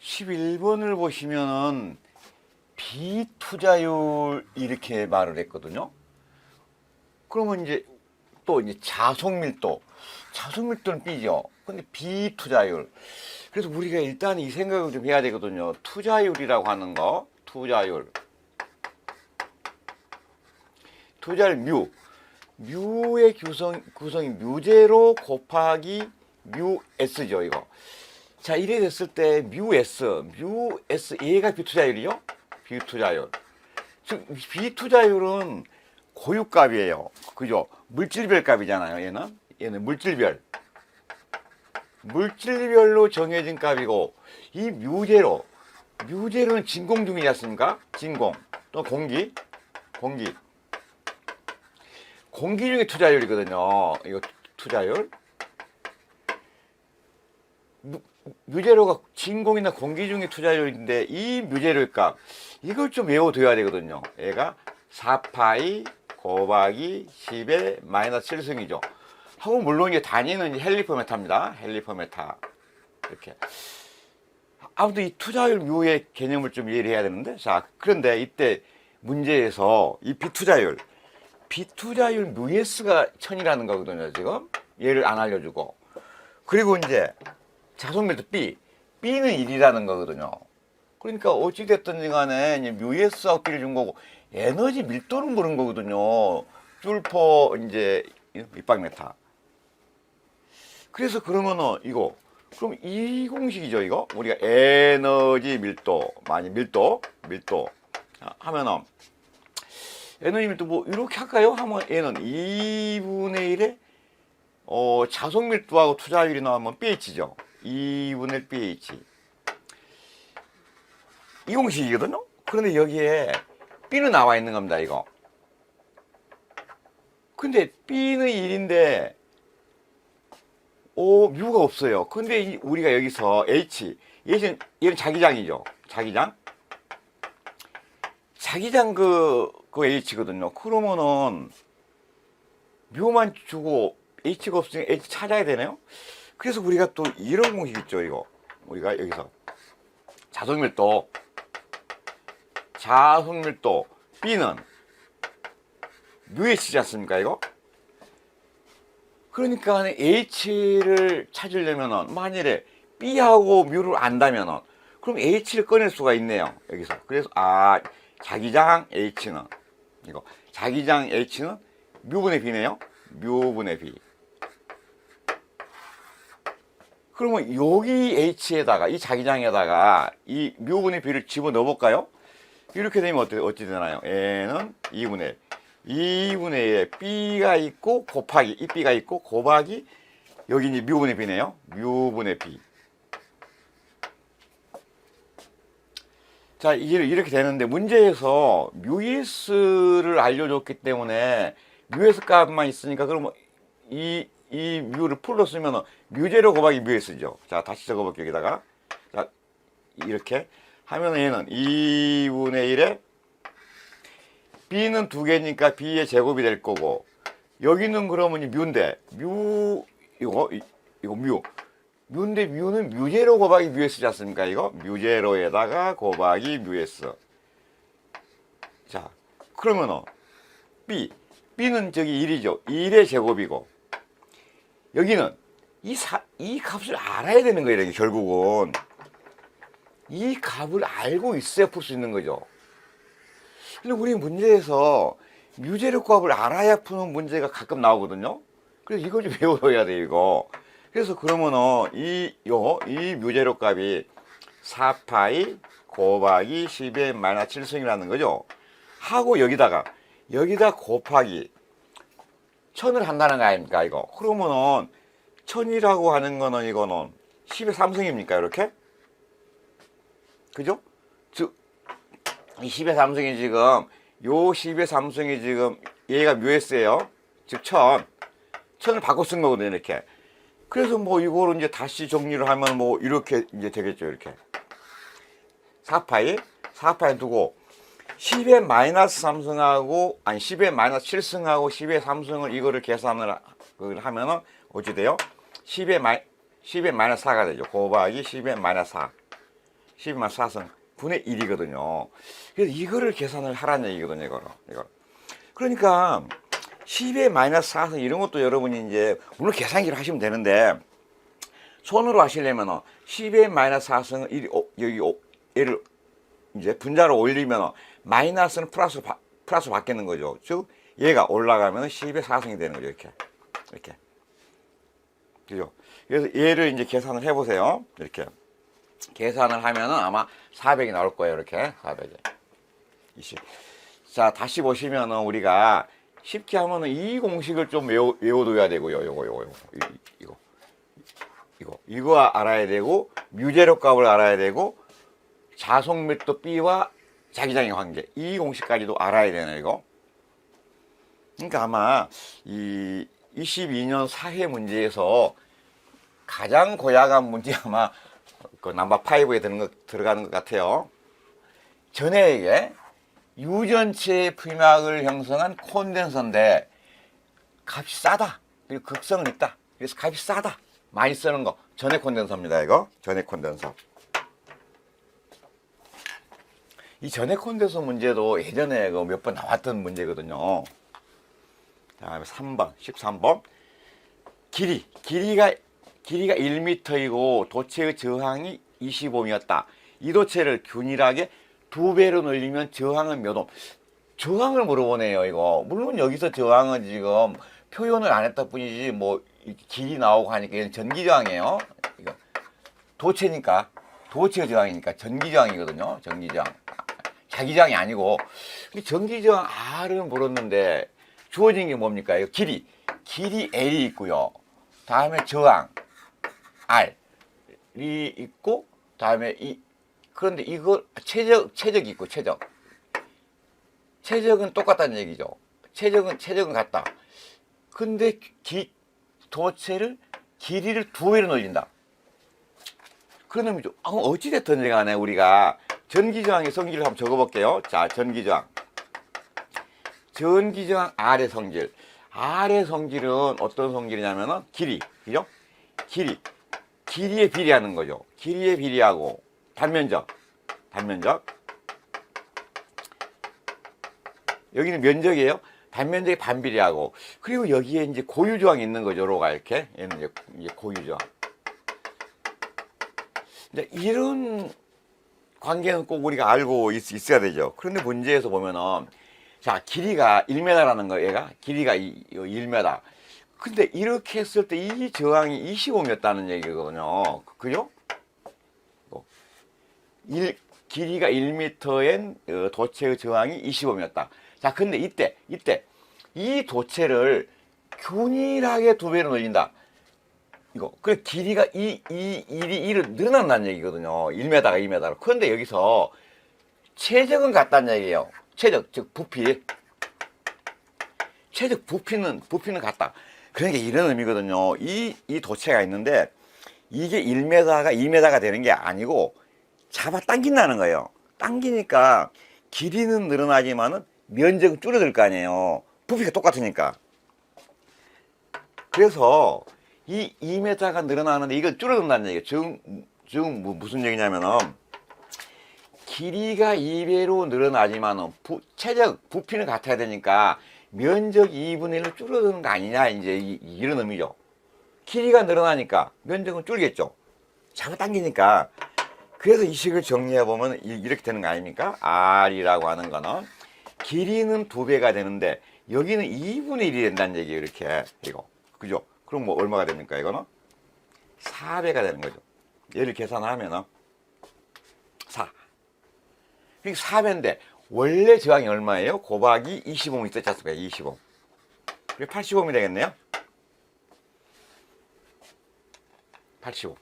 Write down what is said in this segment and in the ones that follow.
11번을 보시면은 비투자율 이렇게 말을 했거든요. 그러면 이제 또 이제 자속밀도는 B죠. 근데 비투자율. 그래서 우리가 일단 이 생각을 좀 해야 되거든요. 투자율이라고 하는 거, 투자율 뮤의 구성이 뮤제로 곱하기 뮤S죠, 이거. 자, 이래 됐을 때 뮤S 얘가 비투자율이요? 비투자율. 즉, 비투자율은 고유값이에요. 그죠? 물질별 값이잖아요, 얘는 물질별로 정해진 값이고, 이 뮤제로는 진공 중이지 않습니까? 진공. 또 공기 중의 투자율이거든요. 이거 투자율. 뮤제로가 진공이나 공기 중의 투자율인데 이 뮤제로의 값 이걸 좀 외워둬야 되거든요. 얘가 4파이 곱하기 10의 마이너스 7승이죠. 하고 물론 이제 단위는 헬리퍼메타입니다. 헬리퍼메타 이렇게. 아무튼 이 투자율 뮤의 개념을 좀 이해를 해야 되는데, 자, 그런데 이때 문제에서 이 비투자율 뮤S가 1000이라는 거거든요. 지금 얘를 안 알려주고, 그리고 이제 자속밀도 B는 1이라는 거거든요. 그러니까 어찌됐든 간에 뮤S하고 B를 준 거고, 에너지 밀도를 물은 거거든요. 줄퍼 이제 입방메타. 그래서 그러면은 그럼 이 공식이죠, 이거. 우리가 에너지 밀도 하면은 에너지 밀도 뭐 이렇게 할까요? 하면 얘는 2분의 1에 자속 밀도하고 투자율이 나오면 pH죠. 2분의 1 pH. 이 공식이거든요. 그런데 여기에 B는 나와 있는 겁니다, 이거. 근데 B는 1인데 뮤가 없어요. 근데 우리가 여기서 얘는 자기장이죠. 자기장 그 H거든요. 그러면은 뮤만 주고 H가 없으니까 H 찾아야 되네요. 그래서 우리가 또 이런 공식 있죠, 이거. 우리가 여기서 자속밀도 B는 뮤H지 않습니까, 이거? 그러니까 H를 찾으려면은 만일에 B하고 뮤를 안다면은 그럼 H를 꺼낼 수가 있네요, 여기서. 그래서 자기장 H는 뮤분의 B네요. 뮤분의 B. 그러면 여기 H에다가 이 자기장에다가 이 뮤분의 B를 집어넣어 볼까요? 이렇게 되면 어찌 되나요? 얘는 2분의 1 B가 있고 곱하기 이 B가 있고 곱하기 여기 이제 뮤분의 B네요. 뮤분의 B. 자, 이렇게 되는데 문제에서 뮤S를 알려줬기 때문에 뮤S 값만 있으니까 그러면 이 뮤를 풀로 쓰면 뮤제로 곱하기 뮤S죠. 자, 다시 적어볼게요. 여기다가. 자, 이렇게 하면 얘는 2분의 1에 B는 2개니까 B의 제곱이 될 거고, 여기는 그러면 뮤인데, 뮤인데 뮤는 뮤제로 곱하기 뮤S지 않습니까? 이거 뮤제로에다가 곱하기 뮤S. 자, 그러면은 B는 저기 1이죠. 1의 제곱이고, 여기는 이 값을 알아야 되는 거예요. 이게 결국은 이 값을 알고 있어야 풀 수 있는 거죠. 근데 우리 문제에서 뮤제로 값을 알아야 푸는 문제가 가끔 나오거든요. 그래서 이걸 좀 외워야 돼, 이거. 그래서 그러면은 이 뮤제로 값이 4파이 곱하기 10의 마이너스 7승이라는 거죠. 하고 여기다 곱하기 1000을 한다는 거 아닙니까, 이거. 그러면은 1000이라고 하는 거는 이거는 10의 3승입니까, 이렇게? 그죠? 즉, 이 10의 3승이 지금, 요 10의 3승이 지금, 얘가 뮤S예요. 즉, 1000을 바꿔 쓴 거거든요, 이렇게. 그래서 뭐, 이거를 이제 다시 정리를 하면 뭐, 이렇게 이제 되겠죠, 이렇게. 4파이 두고, 10의 마이너스 3승하고, 10의 마이너스 7승하고 10의 3승을 이거를 계산을 하면은, 어찌 돼요? 10의 마이너스 4가 되죠. 곱하기 10의 마이너스 4. 12 마이너스 4승 분의 1이거든요. 그래서 이거를 계산을 하라는 얘기거든요, 이거. 그러니까 10의 마이너스 4승 이런 것도 여러분이 이제 물론 계산기로 하시면 되는데 손으로 하시려면 10의 마이너스 4승을 여기 얘를 이제 분자로 올리면 마이너스는 플러스 바뀌는 거죠. 즉 얘가 올라가면 10의 4승이 되는 거죠. 이렇게. 그죠? 그래서 얘를 이제 계산을 해보세요. 이렇게 계산을 하면은 아마 400이 나올 거예요. 이렇게 400이 20. 자, 다시 보시면은 우리가 쉽게 하면은 이 공식을 좀 외워둬야 되고요. 이거 알아야 되고 뮤제로 값을 알아야 되고 자속 밀도 B와 자기장의 관계 이 공식까지도 알아야 되네요. 이거. 그러니까 아마 이 22년 사회 문제에서 가장 고약한 문제 아마 그 넘버 5에 들어가는 것 같아요. 전해에게 유전체의 피막을 형성한 콘덴서인데 값이 싸다. 그리고 극성은 있다. 그래서 값이 싸다. 많이 쓰는 거 전해 콘덴서입니다. 이거 전해 콘덴서. 이 전해 콘덴서 문제도 예전에 몇 번 나왔던 문제거든요. 다음에 3번, 13번. 길이가 1m이고 도체의 저항이 25였다. 이 도체를 균일하게 2배로 늘리면 저항은 몇 옴? 저항을 물어보네요, 이거. 물론 여기서 저항은 지금 표현을 안 했다 뿐이지, 뭐, 길이 나오고 하니까 이건 전기저항이에요. 이거. 도체니까, 도체 저항이니까 전기저항이거든요. 전기저항. 자기저항이 아니고. 전기저항 R을 물었는데, 주어진 게 뭡니까? 이거 길이 L이 있고요. 다음에 저항 R이 있고, 다음에 그런데 이거 최적이 있고, 최적은 똑같다는 얘기죠. 최적은 같다. 근데 도체를 길이를 2배로 늘린다. 그런 의미죠. 어찌됐든 간에 우리가 전기저항의 성질을 한번 적어볼게요. 자, 전기저항 R의 성질. R의 성질은 어떤 성질이냐면은 길이, 그죠? 길이에 비례하는 거죠. 길이에 비례하고 단면적. 여기는 면적이에요. 단면적이 반비례하고 그리고 여기에 이제 고유저항이 있는 거죠. 로가 이렇게 얘는 이제 고유저항. 이제 이런 관계는 꼭 우리가 알고 있어야 되죠. 그런데 문제에서 보면은 자, 길이가 1m라는 거, 얘가 길이가 1m. 근데 이렇게 했을 때 이 저항이 25였다는 얘기거든요. 그죠? 길이가 1m엔 도체의 저항이 25였다. 자, 근데 이때 이 도체를 균일하게 2배로 늘린다. 이거. 그래, 길이가 1로 늘어난다는 얘기거든요. 1m가 2m로. 그런데 여기서 최적은 같다는 얘기예요. 최적, 즉 부피. 최적 부피는 같다. 그러니까 이런 의미거든요. 이 도체가 있는데 이게 1m가 2m가 되는 게 아니고 잡아 당긴다는 거예요. 당기니까 길이는 늘어나지만은 면적은 줄어들 거 아니에요. 부피가 똑같으니까. 그래서 이 2m가 늘어나는데 이걸 줄어든다는 얘기예요. 즉 무슨 얘기냐면은 길이가 2배로 늘어나지만은 최적 부피는 같아야 되니까 면적 2분의 1로 줄어드는 거 아니냐, 이제 이런 의미죠. 길이가 늘어나니까 면적은 줄겠죠. 잡아당기니까. 그래서 이 식을 정리해 보면 이렇게 되는 거 아닙니까? R이라고 하는 거는 길이는 2배가 되는데 여기는 2분의 1이 된다는 얘기예요. 이렇게 이거, 그죠? 그럼 뭐 얼마가 됩니까? 이거는 4배가 되는 거죠. 얘를 계산하면은 4. 그러니까 4배인데 원래 저항이 얼마예요? 곱하기 20옴이 있었지 않습니까? 20옴. 그게 80옴이 되겠네요. 80옴.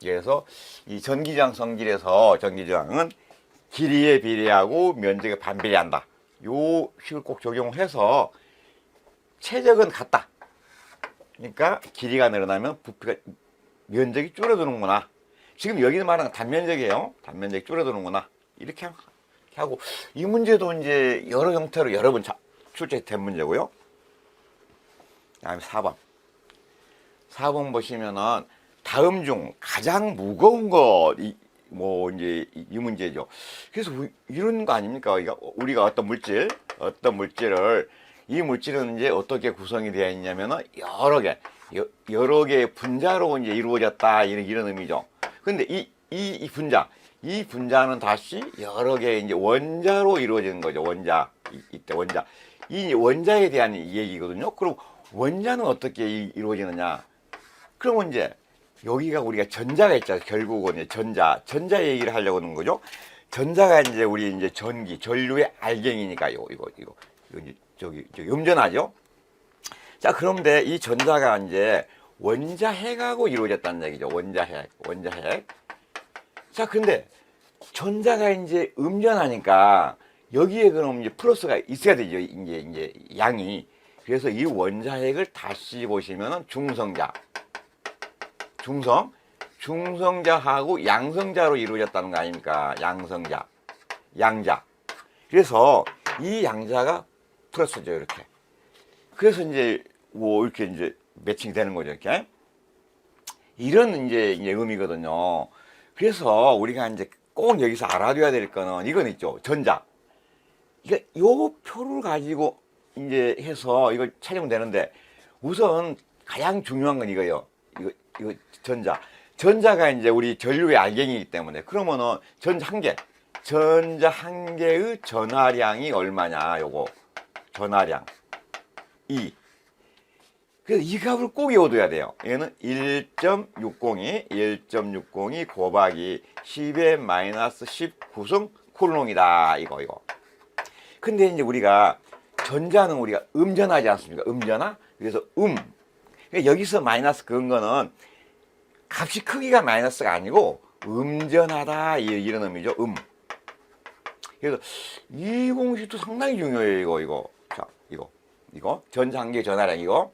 그래서 이 전기저항 성질에서 전기저항은 길이에 비례하고 면적에 반비례한다. 요 식을 꼭 적용해서 최적은 같다. 그러니까 길이가 늘어나면 부피가 면적이 줄어드는구나. 지금 여기는 말하는 단면적이에요. 단면적이 줄어드는구나. 이렇게 하고 이 문제도 이제 여러 형태로 여러 번 출제된 문제고요. 다음에 4번. 4번 보시면은 다음 중 가장 무거운 것 뭐 이제 이 문제죠. 그래서 이런 거 아닙니까? 우리가 어떤 물질을 이 물질은 이제 어떻게 구성이 되어 있냐면은 여러 개의 분자로 이제 이루어졌다 이런 의미죠. 근데 이 분자는 다시 여러 개의 이제 원자로 이루어지는 거죠. 이때 원자. 이 원자에 대한 얘기거든요. 그럼 원자는 어떻게 이루어지느냐? 그러면 이제 여기가 우리가 전자가 있잖아요. 결국은 이제 전자 얘기를 하려고 하는 거죠. 전자가 이제 우리 이제 전류의 알갱이니까요. 이거 저기 음전하죠. 자, 그런데 이 전자가 이제 원자핵하고 이루어졌다는 얘기죠. 원자핵. 자, 근데 전자가 이제 음전하니까 여기에 그럼 이제 플러스가 있어야 되죠. 이제 양이. 그래서 이 원자핵을 다시 보시면은 중성자하고 양성자로 이루어졌다는 거 아닙니까? 양자. 그래서 이 양자가 플러스죠, 이렇게. 그래서 이제 뭐 이렇게 이제 매칭이 되는 거죠, 이렇게. 이런 이제 의미거든요. 그래서 우리가 이제 꼭 여기서 알아둬야 될 거는 이건 있죠, 전자. 그러니까 요 표를 가지고 이제 해서 이걸 찾으면 되는데 우선 가장 중요한 건 이거예요. 이거 전자가 이제 우리 전류의 알갱이기 때문에 그러면은 전자 한 개의 전하량이 얼마냐, 요거 전하량 2. 그래서 이 값을 꼭 외워둬야 돼요. 얘는 1.60이 곱하기 10의 마이너스 19승 쿨롱이다. 이거. 근데 이제 우리가 전자는 우리가 음전하지 않습니까? 음전하? 그래서 그러니까 여기서 마이너스 그런 거는 값이 크기가 마이너스가 아니고 음전하다 이런 의미죠. 그래서 이 공식도 상당히 중요해요. 이거. 자, 이거 전자 한 개 전하량 이거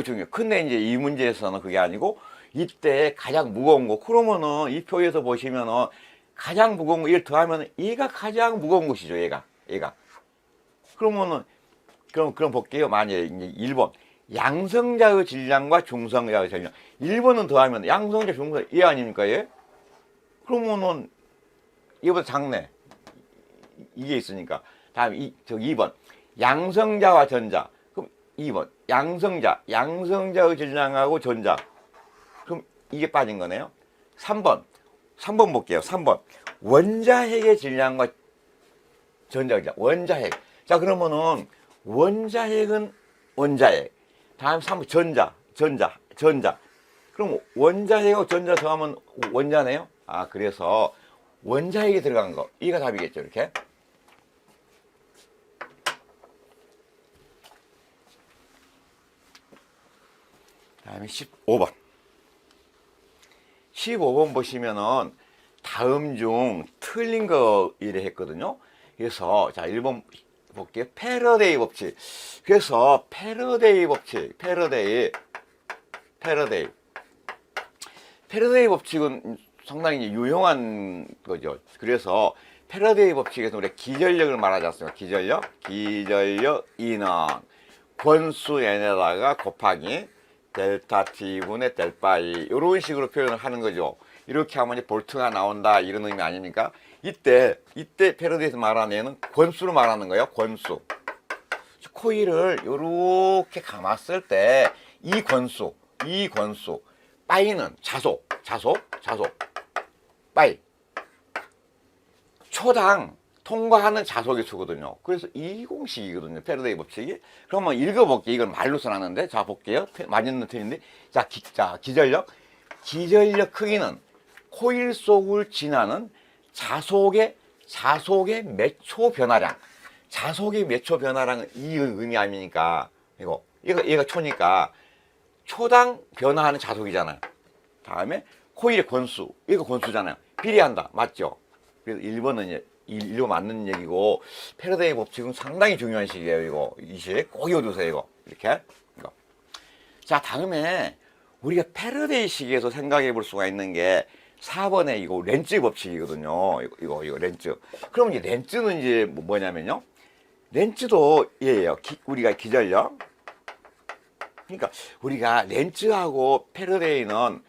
중요해요. 근데 이제 이 문제에서는 그게 아니고 이때 가장 무거운 거. 그러면은 이 표에서 보시면은 가장 무거운 거 1 더하면 얘가 가장 무거운 것이죠. 얘가. 그러면은 그럼 볼게요. 만약에 이제 1번 양성자의 질량과 중성자의 질량. 1번은 더하면 양성자 중성자 얘 아닙니까? 얘? 그러면은 얘보다 작네. 이게 있으니까. 다음 2번 양성자와 전자. 그럼 2번 양성자의 질량하고 전자. 그럼 이게 빠진 거네요. 3번 볼게요. 3번 원자핵의 질량과 전자 질량. 원자핵. 자, 그러면은 원자핵은 원자핵. 다음 3번 전자. 그럼 원자핵하고 전자 더하면 원자네요. 아, 그래서 원자핵이 들어간 거. 이가 답이겠죠, 이렇게. 다음에 15번. 15번 보시면은 다음 중 틀린 거 이래 했거든요. 그래서 자, 1번 볼게요. 패러데이 법칙. 그래서 패러데이 법칙은 상당히 유용한 거죠. 그래서 패러데이 법칙에서 우리가 기전력을 말하지 않습니까? 기전력 E는 권수 n에다가 곱하기 델타 T분의 델파이 이런 식으로 표현을 하는 거죠. 이렇게 하면 이제 볼트가 나온다 이런 의미 아닙니까? 이때 패러데이에서 말하는 얘는 권수로 말하는 거예요. 권수. 코일을 이렇게 감았을 때 이 권수 빠이는 자속 빠이 초당 통과하는 자속의 수거든요. 그래서 이 공식이거든요. 패러데이 법칙이. 그럼 한번 읽어볼게요. 이걸 말로 써놨는데 자 볼게요. 맞는 틀린데 자 기전력 크기는 코일 속을 지나는 자속의 몇 초 변화량. 자속의 몇 초 변화량은 이 의미 아닙니까? 얘가 초니까 초당 변화하는 자속이잖아요. 다음에 코일의 권수. 얘가 권수잖아요. 비례한다. 맞죠? 그래서 1번은 이제 일로 맞는 얘기고 패러데이 법칙은 상당히 중요한 식이에요. 이 식 꼭 외워두세요. 이렇게. 자, 다음에 우리가 패러데이 식에서 생각해 볼 수가 있는 게 4번에 이거 렌츠 법칙이거든요. 이거 렌츠. 그럼 이제 렌츠는 이제 뭐냐면요. 렌츠도 얘예요. 우리가 기전력. 그러니까 우리가 렌츠하고 패러데이는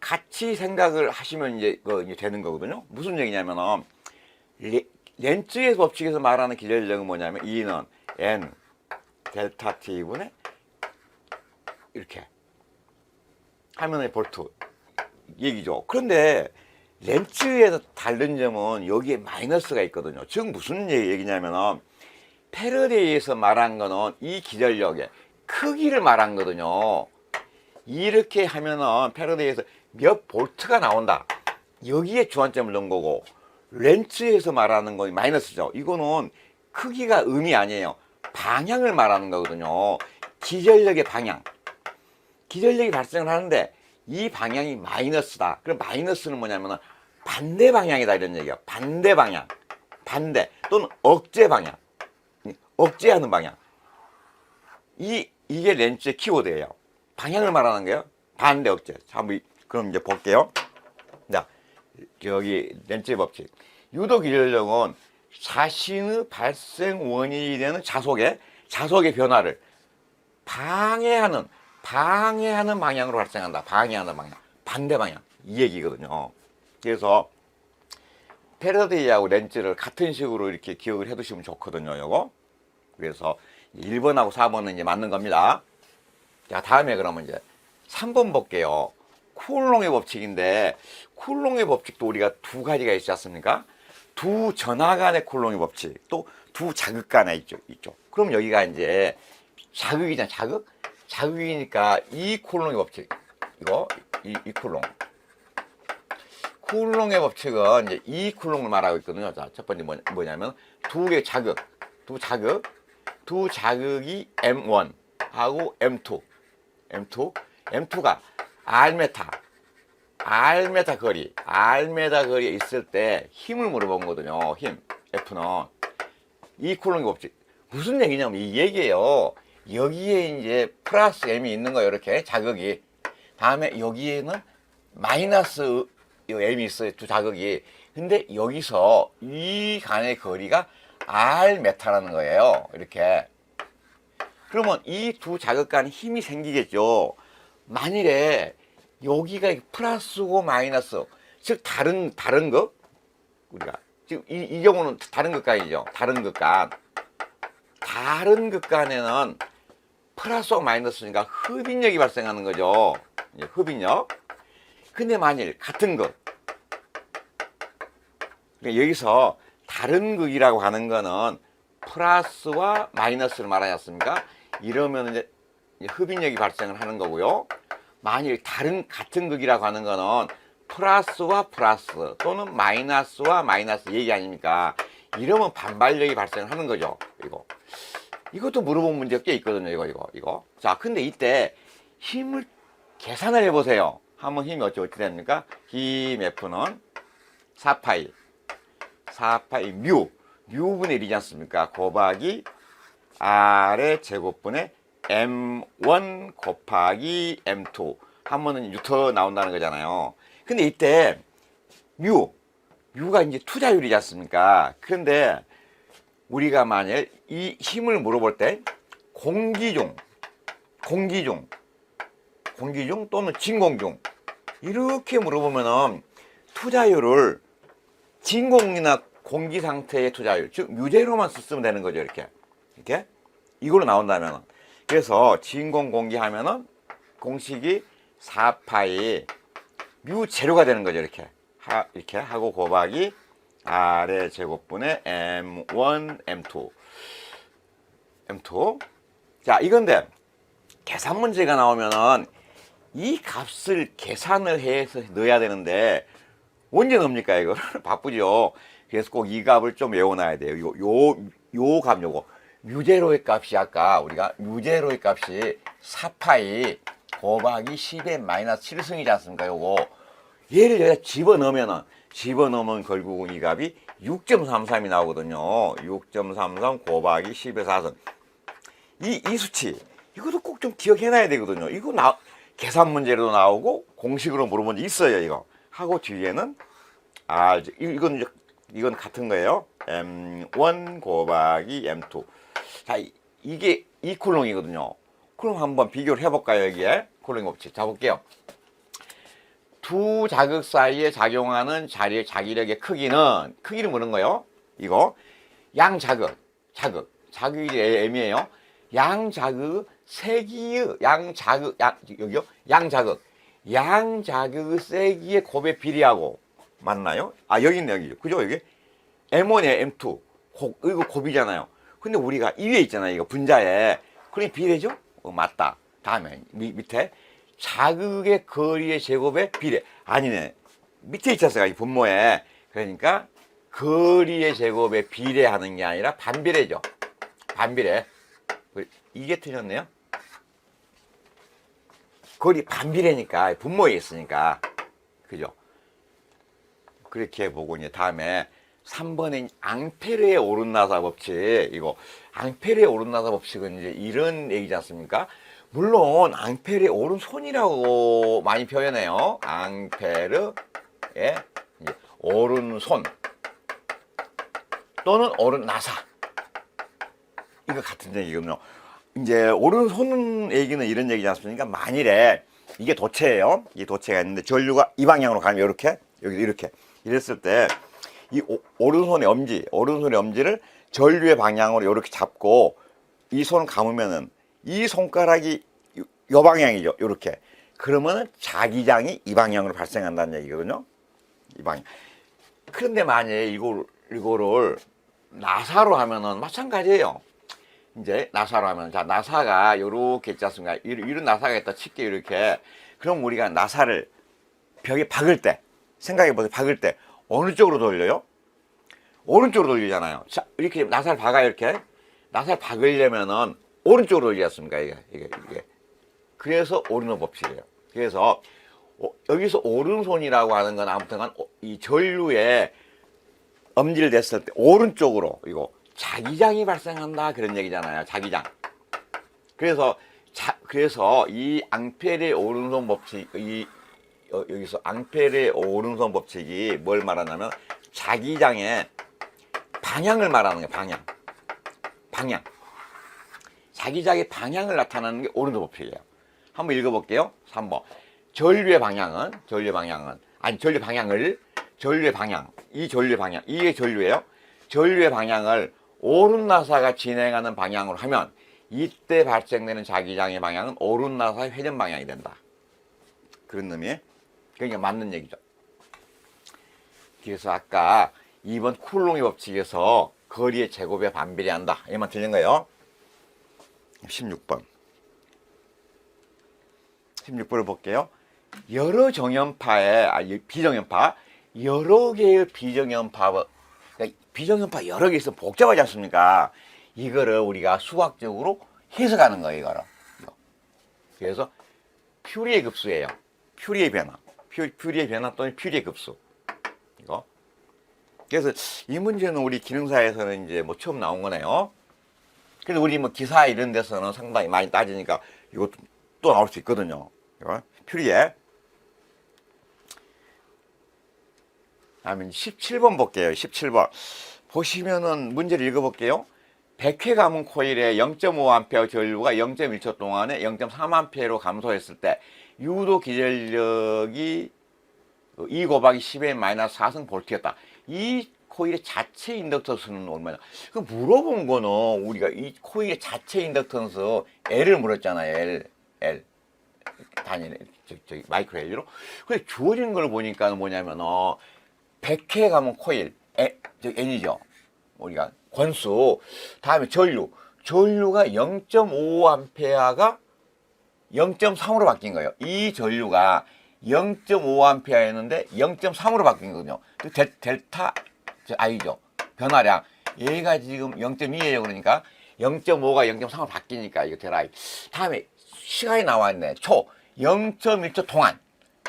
같이 생각을 하시면 이제 이제 되는 거거든요. 무슨 얘기냐면은 렌츠의 법칙에서 말하는 기전력은 뭐냐면 E는 N 델타 T분의 이렇게 하면은 볼트 얘기죠. 그런데 렌츠에서 다른 점은 여기에 마이너스가 있거든요. 즉 무슨 얘기냐면은 패러데이에서 말한 거는 이 기전력의 크기를 말한 거거든요. 이렇게 하면은 패러데이에서 몇 볼트가 나온다. 여기에 주안점을 넣은 거고, 렌츠에서 말하는 건 마이너스죠. 이거는 크기가 의미 아니에요. 방향을 말하는 거거든요. 기전력의 방향. 기전력이 발생을 하는데 이 방향이 마이너스다. 그럼 마이너스는 뭐냐면은 반대 방향이다 이런 얘기예요. 반대 방향. 반대 또는 억제 방향. 억제하는 방향. 이게 렌츠의 키워드예요. 방향을 말하는 거예요. 반대 억제. 자, 한번 그럼 이제 볼게요. 자, 여기 렌츠의 법칙. 유도 기전력은 자신의 발생 원인이 되는 자속의 변화를 방해하는 방향으로 발생한다. 방해하는 방향. 반대 방향. 이 얘기거든요. 그래서 패러데이하고 렌즈를 같은 식으로 이렇게 기억을 해 두시면 좋거든요. 요거. 그래서 1번하고 4번은 이제 맞는 겁니다. 자, 다음에 그러면 이제 3번 볼게요. 쿨롱의 법칙인데, 쿨롱의 법칙도 우리가 두 가지가 있지 않습니까? 두 전하 간의 쿨롱의 법칙, 또 두 자극 간에 있죠. 그럼 여기가 이제 자극이잖아, 자극? 자극이니까 이 쿨롱의 법칙, 이 쿨롱. 쿨롱의 법칙은 이제 이 쿨롱을 말하고 있거든요. 자, 첫 번째 뭐냐면 두 개의 자극, 두 자극이 M1 하고 M2가 R메타 거리에 있을 때 힘을 물어본 거거든요. 힘, F는. 이 쿨롱의 법칙. 무슨 얘기냐면 이 얘기예요. 여기에 이제 플러스 M이 있는 거예요. 이렇게 자극이. 다음에 여기에는 마이너스 M이 있어요. 두 자극이. 근데 여기서 이 간의 거리가 R메타라는 거예요. 이렇게. 그러면 이 두 자극 간에 힘이 생기겠죠. 만일에 여기가 플러스고 마이너스, 즉 다른 것, 우리가 지금 이 경우는 다른 극간이죠. 다른 극간에는 플러스와 마이너스니까 흡인력이 발생하는 거죠. 흡인력. 근데 만일 같은 것, 그러니까 여기서 다른 극이라고 하는 거는 플러스와 마이너스를 말하지 않습니까? 이러면 이제 흡인력이 발생을 하는 거고요. 만일 같은 극이라고 하는 거는 플러스와 플러스 또는 마이너스와 마이너스 얘기 아닙니까? 이러면 반발력이 발생을 하는 거죠. 이것도 물어본 문제가 꽤 있거든요. 이거. 자, 근데 이때 힘을 계산을 해보세요. 한번 힘이 어떻게 됩니까? 힘 F는 4파이 뮤분의 1이지 않습니까? 곱하기 R의 제곱분의 M1 곱하기 M2 하면은 뉴턴 나온다는 거잖아요. 근데 이때 뮤가 이제 투자율이지 않습니까? 그런데 우리가 만일 이 힘을 물어볼 때 공기중 또는 진공중 이렇게 물어보면은 투자율을 진공이나 공기 상태의 투자율, 즉 뮤제로만 쓰면 되는 거죠. 이렇게 이걸로 나온다면. 그래서 진공 공기 하면은 공식이 4파이 뮤 제로가 되는 거죠. 이렇게 하고 곱하기 R의 제곱분의 M1 M2. 자, 이건데 계산 문제가 나오면은 이 값을 계산을 해서 넣어야 되는데 언제 넣습니까? 이거 바쁘죠. 그래서 꼭 이 값을 좀 외워놔야 돼요. 요 값 요거. 뮤제로의 값이 아까 우리가 뮤제로의 값이 4파이 곱하기 10의 마이너스 7승이지 않습니까? 요거. 얘를 여기다 집어넣으면 결국은 이 값이 6.33이 나오거든요. 6.33 곱하기 10의 4승. 이 수치. 이것도 꼭 좀 기억해놔야 되거든요. 이거 계산 문제로도 나오고 공식으로 물어본 적 있어요. 이거. 하고 뒤에는 이건 같은 거예요. M1 곱하기 M2. 자, 이게 이 쿨롱이거든요. 그럼 한번 비교를 해볼까요? 여기에 쿨롱 법칙. 자, 볼게요. 두 자극 사이에 작용하는 자기력의 크기는 뭐는 거요? 이거 자극이 애매해요. 양자극 세기의 여기요? 양자극의 세기의 곱의 비례하고 맞나요? 아 여기는 여기죠. 그죠? 여기 M1에 M2 이거 곱이잖아요. 근데 우리가 이 위에 있잖아요. 이거 분자에. 그럼 비례죠? 맞다. 다음에 밑에 자극의 거리의 제곱의 비례. 아니네. 밑에 있었어요. 이 분모에. 그러니까 거리의 제곱에 비례하는 게 아니라 반비례죠. 반비례. 이게 틀렸네요. 거리 반비례니까 분모에 있으니까. 그죠? 그렇게 보고 이제 다음에 3번에 앙페르의 오른나사 법칙. 이거 앙페르의 오른나사 법칙은 이제 이런 얘기지 않습니까? 물론 앙페르의 오른손이라고 많이 표현해요. 앙페르의 오른손 또는 오른나사. 이거 같은 얘기거든요. 이제 오른손 얘기는 이런 얘기지 않습니까? 만일에 이게 도체예요. 이 도체가 있는데 전류가 이 방향으로 가면 이렇게 여기 이렇게 이랬을 때 이 오른손의 엄지를 전류의 방향으로 이렇게 잡고 이 손을 감으면은 이 손가락이 요 방향이죠. 이렇게. 그러면은 자기장이 이 방향으로 발생한다는 얘기거든요. 이 방향. 그런데 만약에 이거를 나사로 하면은 마찬가지예요. 이제 나사로 하면 자 나사가 요렇게 있지 않습니까? 이런 나사가 있다 칠게 이렇게. 그럼 우리가 나사를 벽에 박을 때 생각해 보세요. 박을 때 어느 쪽으로 돌려요? 오른쪽으로 돌리잖아요. 자, 이렇게 나사를 박아요, 이렇게. 나사를 박으려면은 오른쪽으로 돌리지 않습니까? 이게. 그래서 오른손 법칙이에요. 그래서 여기서 오른손이라고 하는 건 아무튼간 이 전류에 엄지를 댔을 때 오른쪽으로 이거 자기장이 발생한다 그런 얘기잖아요. 자기장. 그래서 이 앙페르의 오른손 법칙 여기서 앙페르의 오른손 법칙이 뭘 말하냐면 자기장의 방향을 말하는 거예요. 방향. 자기장의 방향을 나타내는 게 오른손 법칙이에요. 한번 읽어볼게요. 3번. 전류의 방향. 이게 전류예요. 전류의 방향을 오른나사가 진행하는 방향으로 하면 이때 발생되는 자기장의 방향은 오른나사의 회전 방향이 된다. 그런 의미에 그러니까 맞는 얘기죠. 그래서 아까 2번 쿨롱의 법칙에서 거리의 제곱에 반비례한다. 이만 틀린 거예요. 16번을 볼게요. 여러 정연파의 비정연파 여러 개의 비정연파 여러 개 있으면 복잡하지 않습니까? 이거를 우리가 수학적으로 해석하는 거예요. 이거를. 그래서 퓨리의 급수예요. 퓨리의 변화 또는 퓨리의 급수. 이거. 그래서 이 문제는 우리 기능사에서는 이제 뭐 처음 나온 거네요. 근데 우리 뭐 기사 이런 데서는 상당히 많이 따지니까 이것도 또 나올 수 있거든요. 이거. 퓨리의. 다음에 17번 볼게요. 17번. 보시면은 문제를 읽어볼게요. 100회 감은 코일의 0.5A 전류가 0.1초 동안에 0.3A로 감소했을 때 유도 기전력이 2 곱하기 10의 마이너스 4승 볼트였다. 이 코일의 자체 인덕턴스는 얼마냐? 그 물어본 거는 우리가 이 코일의 자체 인덕턴스 L을 물었잖아요. L. 단위 마이크로 L로. 근데 주어진 걸 보니까 뭐냐면 100회 가면 코일 N이죠. 우리가 권수. 다음에 전류가 0.5A가 0.3으로 바뀐 거예요. 이 전류가 0.5A였는데 0.3으로 바뀐 거거든요. 델타 I죠. 변화량. 얘가 지금 0.2예요. 그러니까 0.5가 0.3으로 바뀌니까 이거 델타 I. 다음에 시간이 나와 있네. 0.1초 동안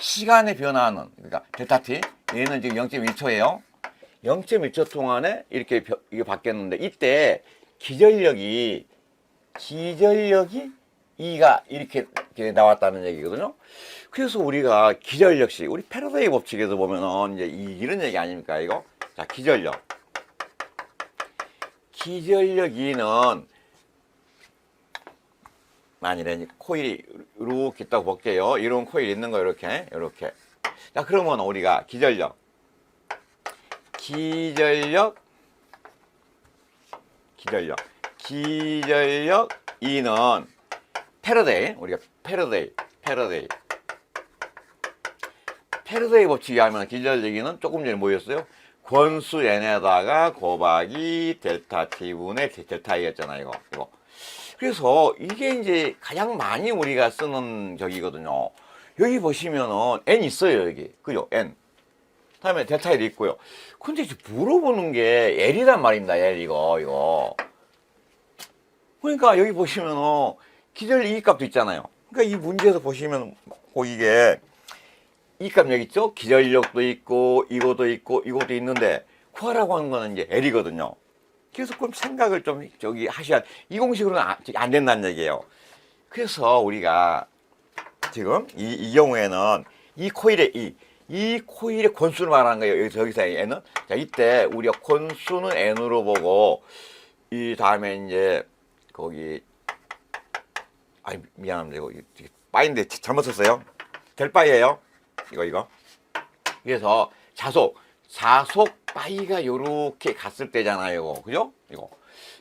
시간의 변화는 그러니까 델타 T. 얘는 지금 0.1초예요. 0.1초 동안에 이렇게 이게 바뀌었는데 이때 기전력이 2가 이렇게 나왔다는 얘기거든요. 그래서 우리가 기전력식 우리 패러데이 법칙에서 보면은 이제 이런 얘기 아닙니까 이거? 자, 기전력 2는 만일에 코일이 이렇게 있다고 볼게요. 이런 코일 있는 거 이렇게 자, 그러면 우리가 기전력 E는 패러데이, 우리가 패러데이 법칙에 하면 기전력 E는 조금 전에 뭐였어요? 권수 n에다가 곱하기 델타 t분의 델타 E였잖아요, 이거. 그래서 이게 이제 가장 많이 우리가 쓰는 저기거든요. 여기 보시면은 n 있어요, 여기. 그죠? n. 다음에 델타 E도 있고요. 근데 이제 물어보는 게 L이란 말입니다, L, 이거. 그러니까 여기 보시면은 기전력 E 값도 있잖아요. 그러니까 이 문제에서 보시면 이게 이 값 여기 있죠? 기전력도 있고, 이것도 있고, 이것도 있는데, 구하라고 하는 거는 이제 L이거든요. 그래서 그럼 생각을 좀 하셔야, 이 공식으로는 안 된다는 얘기예요. 그래서 우리가 지금 이 경우에는 이 코일의 권수를 말하는 거예요. 여기서 N은. 자, 이때 우리가 권수는 N으로 보고, 이 다음에 이제, 미안합니다. 이거 빠인데 잘못 썼어요. 될 바이에요. 이거. 그래서 자속 빠이가 요렇게 갔을 때잖아요. 그죠? 이거.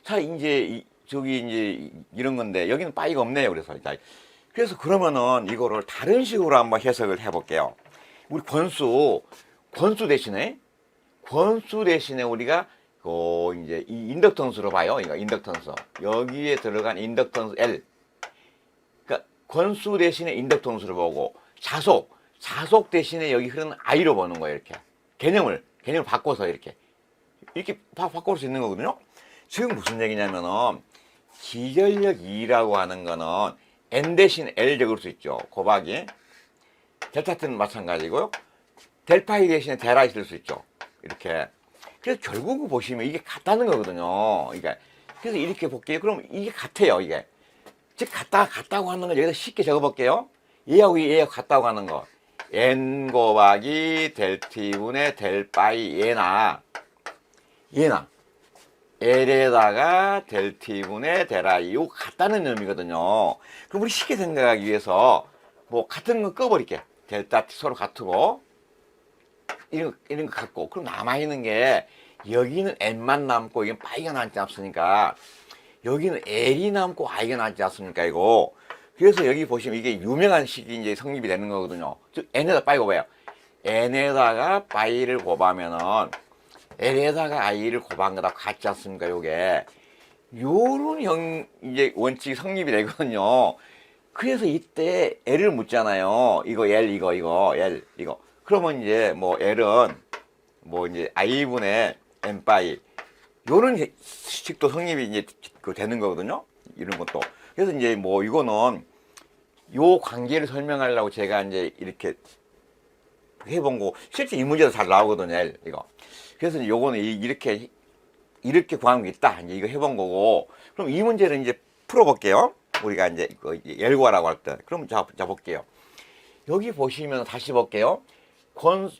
자, 이제, 이제 이런 건데, 여기는 빠이가 없네요. 그래서 그러면은 이거를 다른 식으로 한번 해석을 해볼게요. 우리 권수 대신에 우리가, 이제 이 인덕턴스로 봐요. 이거 인덕턴스. 여기에 들어간 인덕턴스 L. 그러니까 권수 대신에 인덕턴스로 보고, 자속 대신에 여기 흐르는 I로 보는 거예요, 이렇게. 개념을 바꿔서 이렇게 바꿀 수 있는 거거든요. 지금 무슨 얘기냐면은, 기전력 E라고 하는 거는 N 대신 L 적을 수 있죠. 곱하기. 델타 T는 마찬가지고요. 델타 E 대신에 델타 I 쓸 수 있죠. 이렇게. 그래서 결국 보시면 이게 같다는 거거든요. 그래서 이렇게 볼게요. 그럼 이게 같아요, 이게. 즉, 같다고 하는 걸 여기다 쉽게 적어볼게요. 얘하고 같다고 하는 거. n 곱하기 델 t분의 델 파이 얘나 L에다가 델 t분의 델 I 이거 같다는 의미거든요. 그럼 우리 쉽게 생각하기 위해서 뭐 같은 거 꺼버릴게. 델타 T 서로 같고 이런 거 같고 그럼 남아있는 게 여기는 n만 남고 이게 파이가 남지 않습니까? 여기는 L이 남고 I가 남지 않습니까? 이거. 그래서 여기 보시면 이게 유명한 식이 이제 성립이 되는 거거든요. 즉, n에다 파이 곱해요. n에다가 파이를 곱하면은 L에다가 I를 곱한 거다 같지 않습니까? 요게. 요런 이제 원칙이 성립이 되거든요. 그래서 이때 L을 묻잖아요. 이거 L, L, 이거. 그러면 이제 뭐 L은 뭐 이제 I분의 n 파이. 요런 식도 성립이 이제 되는 거거든요. 이런 것도. 그래서 이제 뭐 이거는 요 관계를 설명하려고 제가 이제 이렇게 해본 거 실제 이 문제도 잘 나오거든요. 이거. 그래서 요거는 이렇게 구하는 게 있다. 이제 이거 해본 거고. 그럼 이 문제를 이제 풀어볼게요. 우리가 이제 L 구하라고 할 때. 그럼 자 볼게요. 여기 보시면 다시 볼게요.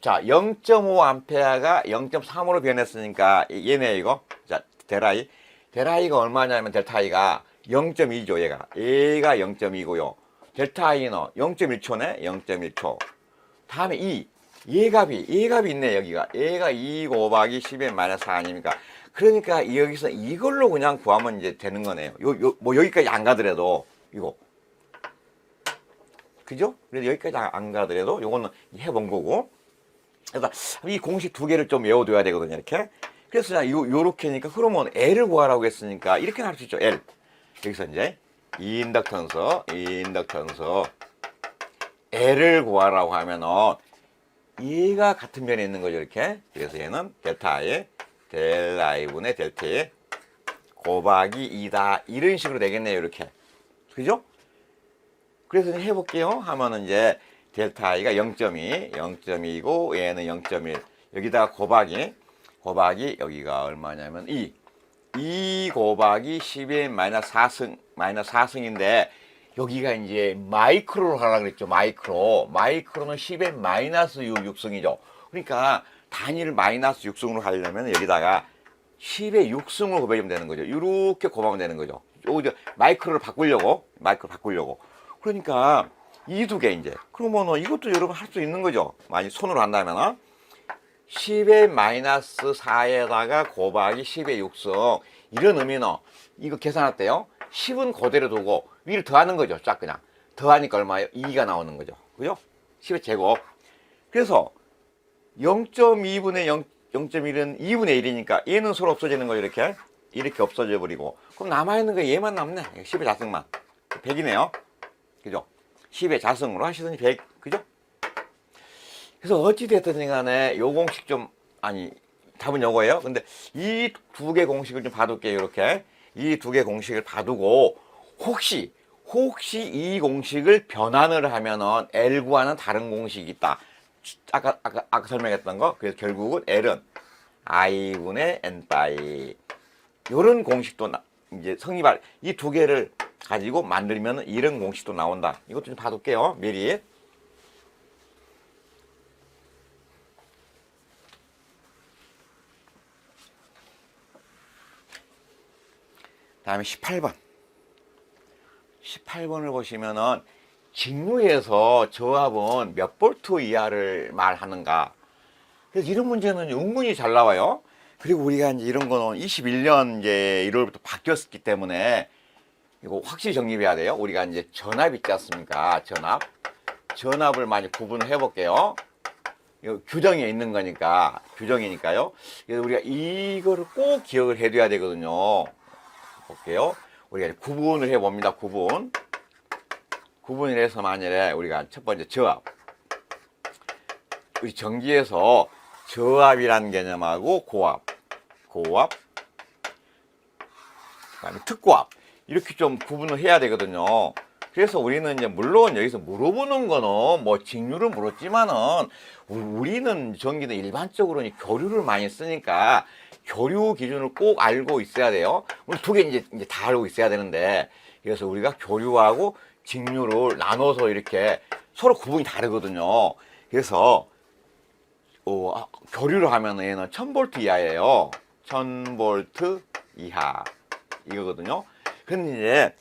자, 0.5A가 0.3으로 변했으니까 얘네 이거. 자, 델아이. 델아이가 얼마냐면 델타 I가 0.2죠, 얘가 0.2고요. 델타 I는 0.1초네, 0.1초. 다음에 얘 값이 있네, 여기가. 얘가 2 곱하기 10의 마이너스 4 아닙니까? 그러니까 여기서 이걸로 그냥 구하면 이제 되는 거네요. 뭐 여기까지 안 가더라도, 이거. 그죠? 그래서 여기까지 안 가더라도 요거는 해본 거고. 그래서 이 공식 두 개를 좀 외워둬야 되거든요, 이렇게. 그래서 그냥 요렇게니까, 그러면 L을 구하라고 했으니까, 이렇게 할 수 있죠, L. 여기서 이제, 이 인덕턴스, L을 구하라고 하면은, 얘가 같은 면에 있는 거죠, 이렇게. 그래서 얘는 델타 I, 델 I분의 델 T, 곱하기 2다. 이런 식으로 되겠네요, 이렇게. 그죠? 그래서 이제 해볼게요. 하면은 이제, 델타 I가 0.2고, 얘는 0.1. 여기다가 곱하기 여기가 얼마냐면 2 곱하기 10의 마이너스 4승인데 여기가 이제 마이크로로 하라고 그랬죠. 마이크로는 10의 마이너스 6승이죠. 그러니까 단위를 마이너스 6승으로 하려면 여기다가 10의 6승으로 곱하면 되는 거죠. 이렇게 곱하면 되는 거죠. 마이크로를 바꾸려고. 그러니까 이 두 개 이제. 그러면 이것도 여러분 할 수 있는 거죠. 만약 손으로 한다면 10의 마이너스 4에다가 곱하기 10의 6승. 이런 의미는 이거 계산할때요. 10은 그대로 두고 위를 더하는 거죠. 쫙 그냥. 더하니까 얼마예요? 2가 나오는 거죠. 그죠? 10의 제곱. 그래서 0.2분의 0.1은 2분의 1이니까 얘는 서로 없어지는 거예요. 이렇게 없어져 버리고. 그럼 남아있는 거 얘만 남네. 10의 자승만. 100이네요. 그죠? 10의 자승으로 하시더니 100. 그죠? 그래서 어찌됐든 간에 요 공식 좀, 답은 요거예요. 근데 이 두 개 공식을 좀 봐둘게요. 이렇게. 이 두 개 공식을 봐두고, 혹시 이 공식을 변환을 하면은 L과는 다른 공식이 있다. 아까 설명했던 거. 그래서 결국은 L은 I분의 N-파이. 요런 공식도 이제 성립할, 이 두 개를 가지고 만들면 이런 공식도 나온다. 이것도 좀 봐둘게요. 미리. 다음에 18번. 18번을 보시면은 직류에서 저압은 몇 볼트 이하를 말하는가. 그래서 이런 문제는 은근히 잘 나와요. 그리고 우리가 이제 이런 거는 21년 이제 1월부터 바뀌었기 때문에 이거 확실히 정립해야 돼요. 우리가 이제 전압 있지 않습니까? 전압을 많이 구분을 해볼게요. 이거 규정에 있는 거니까, 규정이니까요. 그래서 우리가 이거를 꼭 기억을 해둬야 되거든요. 볼게요. 우리가 구분을 해봅니다. 구분을 해서 만일에 우리가 첫 번째 저압. 우리 전기에서 저압이라는 개념하고 고압, 그다음에 특고압 이렇게 좀 구분을 해야 되거든요. 그래서 우리는 이제 물론 여기서 물어보는 거는 뭐 직류를 물었지만은 우리는 전기는 일반적으로 교류를 많이 쓰니까 교류 기준을 꼭 알고 있어야 돼요. 우리 두 개 이제 다 알고 있어야 되는데, 그래서 우리가 교류하고 직류를 나눠서 이렇게 서로 구분이 다르거든요. 그래서 교류를 하면 얘는 1000V 이하예요. 1000V 이하 이거거든요. 근데 이제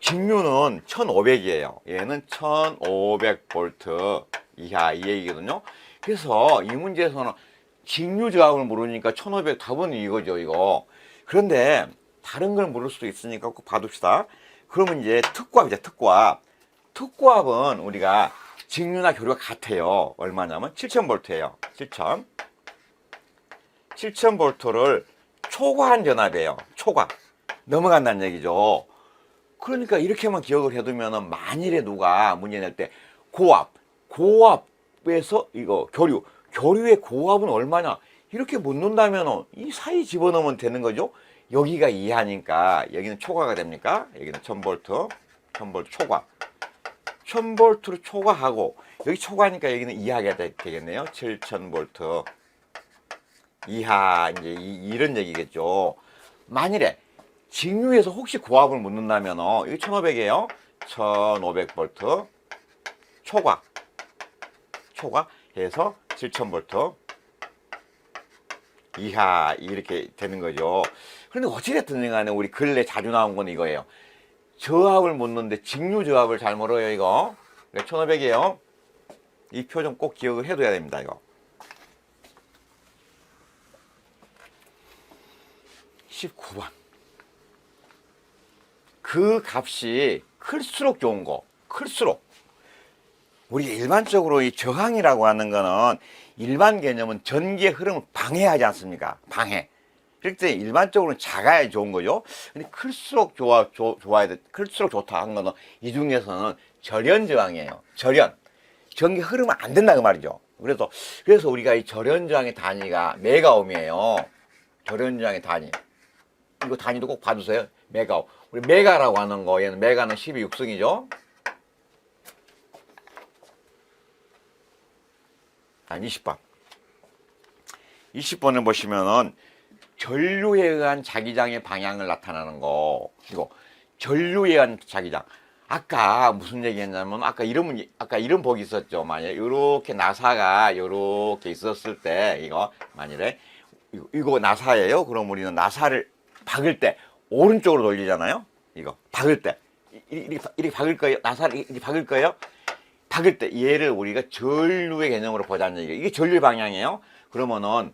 직류는 1500이에요. 얘는 1500V 이하 이 얘기거든요. 그래서 이 문제에서는 직류 저압을 모르니까 1500 답은 이거죠, 이거. 그런데 다른 걸 모를 수도 있으니까 꼭 봐둡시다. 그러면 이제 특고압이죠, 특고압. 특고압은 우리가 직류나 교류가 같아요. 얼마냐면 7000V예요. 7000V를 초과한 전압이에요. 초과. 넘어간다는 얘기죠. 그러니까 이렇게만 기억을 해두면은 만일에 누가 문제 낼 때 고압에서 이거 교류의 고압은 얼마냐 이렇게 묻는다면 이 사이 집어넣으면 되는 거죠. 여기가 이하니까 여기는 초과가 됩니까? 여기는 1000V 초과. 1000V로 초과하고 여기 초과니까 여기는 이하가 되겠네요. 7000V 이하 이제 이런 얘기겠죠. 만일에 직류에서 혹시 고압을 묻는다면 여기 1500이에요. 1500V 초과해서 7000V 이하 이렇게 되는 거죠. 그런데 어찌됐든 간에 우리 근래 자주 나온 건 이거예요. 저압을 묻는데 직류 저압을 잘 모르요 이거. 1500이에요. 이 표정 꼭 기억을 해둬야 됩니다. 이거 19번. 그 값이 클수록 좋은 거. 클수록 우리 일반적으로 이 저항이라고 하는 거는 일반 개념은 전기의 흐름을 방해하지 않습니까? 방해. 그럴 때 일반적으로는 작아야 좋은 거죠. 근데 클수록 좋아야 돼. 클수록 좋다 한 거는 이 중에서는 절연 저항이에요. 절연. 전기 흐르면 안 된다 그 말이죠. 그래서 우리가 이 절연 저항의 단위가 메가옴이에요. 절연 저항의 단위. 이거 단위도 꼭 봐주세요. 메가옴. 우리 메가라고 하는 거, 얘는 메가는 12육승이죠. 20번. 20번을 보시면은 전류에 의한 자기장의 방향을 나타내는 거. 이거 전류에 의한 자기장. 아까 무슨 얘기했냐면 아까 이런 복이 있었죠. 만약에 이렇게 나사가 이렇게 있었을 때 이거 만일에 이거 나사예요. 그럼 우리는 나사를 박을 때 오른쪽으로 돌리잖아요. 이거 박을 때 이렇게 박을 거예요. 나사를 이렇게 박을 거예요. 박을 때 얘를 우리가 전류의 개념으로 보자는 얘기예요. 이게 전류 방향이에요. 그러면은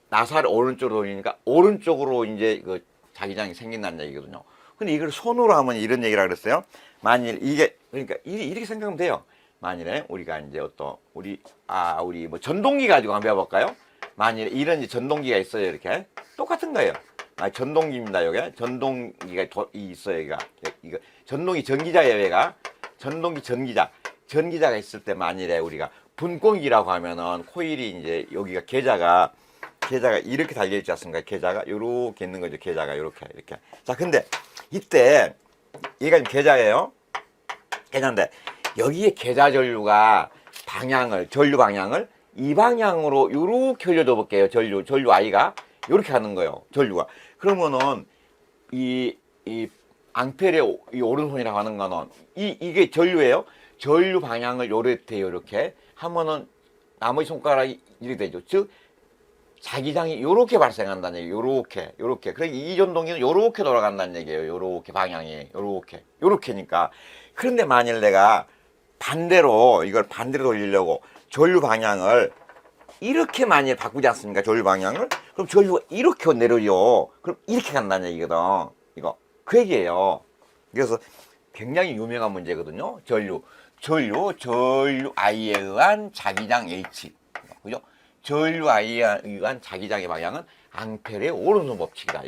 나사를 오른쪽으로 돌리니까 오른쪽으로 이제 그 자기장이 생긴다는 얘기거든요. 근데 이걸 손으로 하면 이런 얘기라 그랬어요. 만일 이게 그러니까 이렇게 생각하면 돼요. 만일에 우리가 이제 우리 뭐 전동기 가지고 한번 배워볼까요? 만일에 이런 이제 전동기가 있어요. 이렇게 똑같은 거예요. 전동기입니다. 여기 전동기가 있어요. 이거 전동기 전기자예요. 얘가 전동기 전기자가 있을 때 만일에 우리가 분권기라고 하면은 코일이 이제 여기가 계자가 이렇게 달려 있지 않습니까? 계자가 요렇게 있는 거죠. 계자가 이렇게. 자, 근데 이때 얘가 계자예요. 계자인데 여기에 계자 전류가 전류 방향을 이 방향으로 요렇게 흘려줘 볼게요. 전류 I가 요렇게 하는 거예요. 전류가. 그러면은 이 앙페르의 이 오른손이라고 하는 거는 이게 전류예요. 전류 방향을 요렇게 하면은 나머지 손가락이 이렇게 되죠. 즉 자기장이 요렇게 발생한다는 얘기예요. 요렇게. 그러니까 이 전동기는 요렇게 돌아간다는 얘기예요. 요렇게 방향이 요렇게니까. 그런데 만일 내가 이걸 반대로 돌리려고 전류 방향을 이렇게 만일 바꾸지 않습니까? 전류 방향을? 그럼 전류가 이렇게 내려요. 그럼 이렇게 간다는 얘기거든. 이거. 그 얘기예요. 그래서 굉장히 유명한 문제거든요. 전류 I에 의한 자기장 H. 그죠? 전류 I에 의한 자기장의 방향은 앙페르의 오른손 법칙이다.